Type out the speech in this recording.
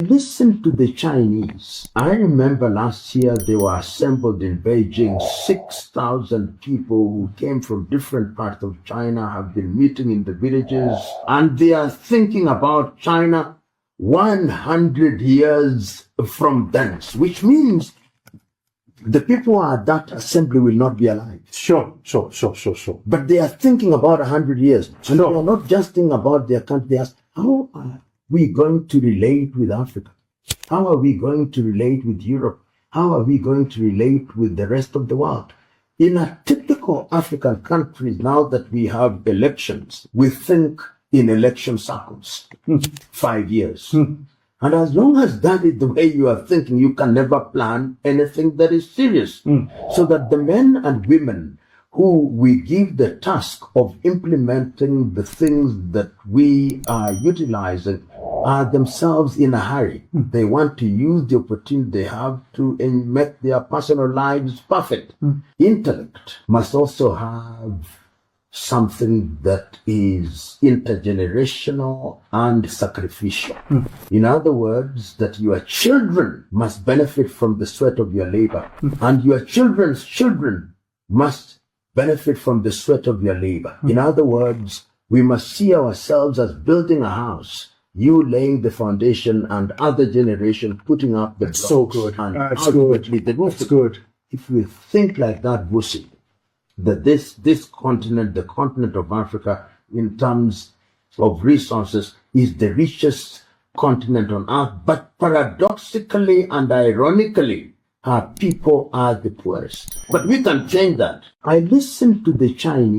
listened to the Chinese. I remember last year they were assembled in Beijing. 6,000 people who came from different parts of China have been meeting in the villages, and they are thinking about China 100 years from thence, which means the people at that assembly will not be alive. Sure. But they are thinking about 100 years. Sure. And they are not just thinking about their country. They ask, how are we going to relate with Africa? How are we going to relate with Europe? How are we going to relate with the rest of the world? In a typical African country, now that we have elections, we think in election cycles, 5 years. And as long as that is the way you are thinking, you can never plan anything that is serious. So that the men and women who we give the task of implementing the things that we are utilizing are themselves in a hurry. They want to use the opportunity they have to make their personal lives perfect. Intellect must also have something that is intergenerational and sacrificial. In other words, that your children must benefit from the sweat of your labor, and your children's children must benefit from the sweat of your labor. In other words, we must see ourselves as building a house, you laying the foundation and other generation putting up the blocks. So good. And That's ultimately good. the roof. That's good. If we think like that, Busi, that this continent, the continent of Africa, in terms of resources, is the richest continent on earth, but paradoxically and ironically, our people are the poorest. But we can change that. I listened to the Chinese.